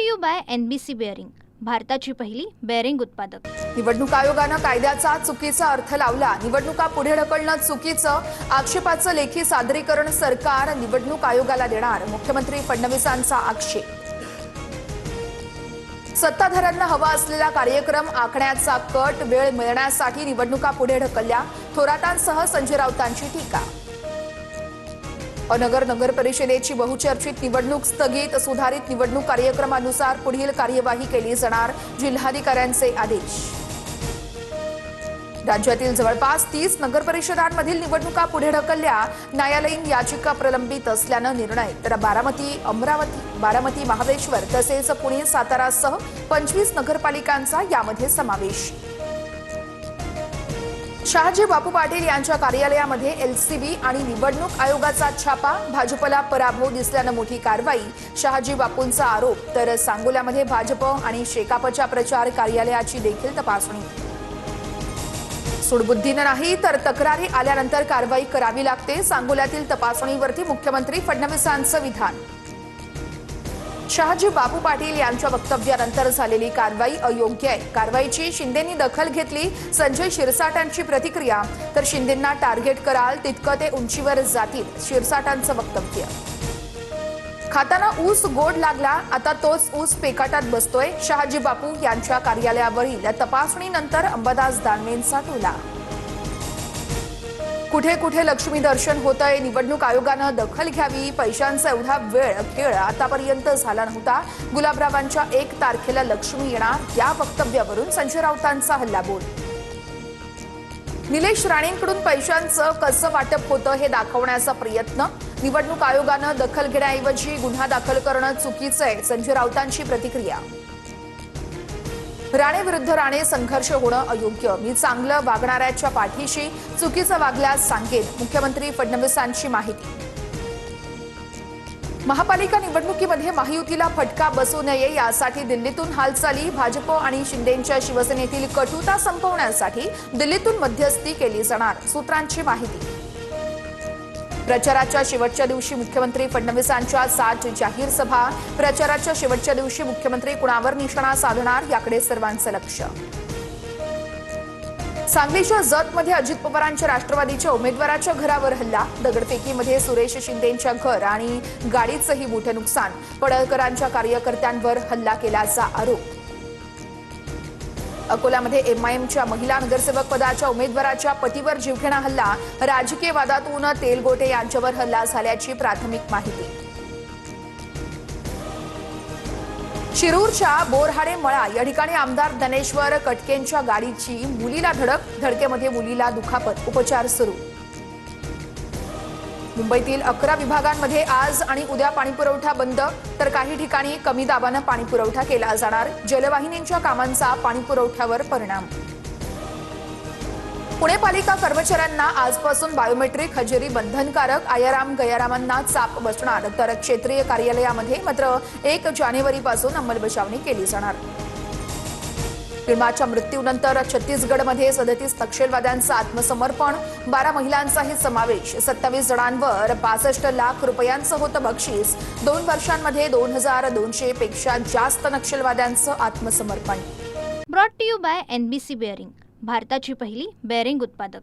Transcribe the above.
You by NBC bearing, भारताची पहिली bearing उत्पादक। निवडणूक आयोगानं कायद्याचा चुकीचा अर्थ लावला, निवडणुका पुढे ढकलणं चुकीचं, आक्षेपाचं लेखी सादरीकरण सरकार निवडणूक आयोगाला देणार, मुख्यमंत्री फडणवीसांचा आक्षेप। सत्ताधाऱ्यांना हवा असलेला कार्यक्रम आखण्याचा कट, वेळ मिळण्यासाठी निवडणुका पुढे ढकलल्या, थोरातांसह संजय राऊतांची टीका। नगर परिषदेची बहुचर्चित निवडणूक स्थगित, सुधारित निवडणूक कार्यक्रमानुसार पुढील कार्यवाही केली जाणार, जिल्हाधिकाऱ्यांचे आदेश। राज्यातील जवळपास 30 नगरपरिषदांमधील निवडणुका पुढे ढकलल्या, न्यायालयीन याचिका प्रलंबित असल्यानं निर्णय, तर बारामती, महाबळेश्वर तसेच पुणे, सातारासह 25 नगरपालिकांचा यामध्ये समावेश। शहाजी बापू पाटील यांच्या कार्यालयामध्ये LCB आणि निवडणूक आयोगाचा छापा, भाजपला पराभव दिसल्यानं मोठी कारवाई, शहाजी बापूंचा आरोप, तर सांगोल्यामध्ये भाजप आणि शेकापच्या प्रचार कार्यालयाची देखील तपासणी। सूडबुद्धीनं नाही तर तक्रारी आल्यानंतर कारवाई करावी लागते, सांगोल्यातील तपासणीवरती मुख्यमंत्री फडणवीसांचं विधान। शहाजी बापू पाटील यांच्या वक्तव्यानंतर झालेली कारवाई अयोग्य आहे, कारवाईची शिंदेंनी दखल घेतली, संजय शिरसाटांची प्रतिक्रिया, तर शिंदेंना टार्गेट कराल तितकं ते उंचीवर जातील, शिरसाटांचं वक्तव्य। खाताना ऊस गोड लागला, आता तोच ऊस पेकाटात बसतोय, शहाजी बापू यांच्या कार्यालयावरील तपासणीनंतर अंबादास दानवेंचा टोला। कुठे कुठे लक्ष्मी दर्शन होतंय, निवडणूक आयोगानं दखल घ्यावी, पैशांचा एवढा वेळ खेळ आतापर्यंत झाला नव्हता, गुलाबरावांच्या 1 तारखेला लक्ष्मी येणार, या वक्तव्यावरून संजय राऊतांचा हल्लाबोल। निलेश राणेंकडून पैशांचं कसं वाटप होतं हे दाखवण्याचा प्रयत्न, निवडणूक आयोगानं दखल घेण्याऐवजी गुन्हा दाखल करणं चुकीचं आहे, संजय राऊतांची प्रतिक्रिया। राणे विरुद्ध राणे संघर्ष होणं अयोग्य, मी चांगलं वागणाऱ्याच्या पाठीशी, चुकीचं वागल्यास सांगेन, मुख्यमंत्री फडणवीसांची माहिती। महापालिका निवडणुकीमध्ये महायुतीला फटका बसू नये यासाठी दिल्लीतून हालचाली, भाजप आणि शिंदेंच्या शिवसेनेतील कटुता संपवण्यासाठी दिल्लीतून मध्यस्थी केली जाणार, सूत्रांची माहिती। प्रचाराच्या शेवटच्या दिवशी मुख्यमंत्री फडणवीसांच्या 7 जाहीर सभा, प्रचाराच्या शेवटच्या दिवशी मुख्यमंत्री कुणावर निशाणा साधणार याकडे सर्वांचं लक्ष। सांगलीच्या जतमध्ये अजित पवारांच्या राष्ट्रवादीच्या उमेदवाराच्या घरावर हल्ला, दगडफेकीमध्ये सुरेश शिंदेंच्या घर आणि गाडीचंही मोठं नुकसान, पडळकरांच्या कार्यकर्त्यांवर हल्ला केल्याचा आरोप। अकोल्यामध्ये MIMच्या महिला नगरसेवक पदाच्या उमेदवाराच्या पतीवर जीवघेणा हल्ला, राजकीय वादातून तेलगोटे यांच्यावर हल्ला झाल्याची प्राथमिक माहिती। शिरूरच्या बोरहाडे मळा या ठिकाणी आमदार धनेश्वर कटकेंच्या गाडीची मुलीला धडक, धडकेमध्ये मुलीला दुखापत, उपचार सुरू। मुंबईतील 11 विभागांमध्ये आज आणि उद्या पाणीपुरवठा बंद, तर काही ठिकाणी कमी दाबानं पाणीपुरवठा केला जाणार, जलवाहिनींच्या कामांचा पाणीपुरवठ्यावर परिणाम। पुणे पालिका कर्मचाऱ्यांना आजपासून बायोमेट्रिक हजेरी बंधनकारक, आयाराम गयारामांना चाप बसणार, तर क्षेत्रीय कार्यालयामध्ये मात्र 1 जानेवारीपासून अंमलबजावणी केली जाणार। फिल्माच्या मृत्यूनंतर छत्तीसगडमध्ये 37 नक्षलवाद्यांचं आत्मसमर्पण, 12 महिलांचाही समावेश, 27 जणांवर 65 लाख रुपयांचं होतं बक्षीस, 2 वर्षांमध्ये 2200 पेक्षा जास्त नक्षलवाद्यांचं आत्मसमर्पण। Brought to you by NBC bearing, भारताची पहिली बेअरिंग उत्पादक।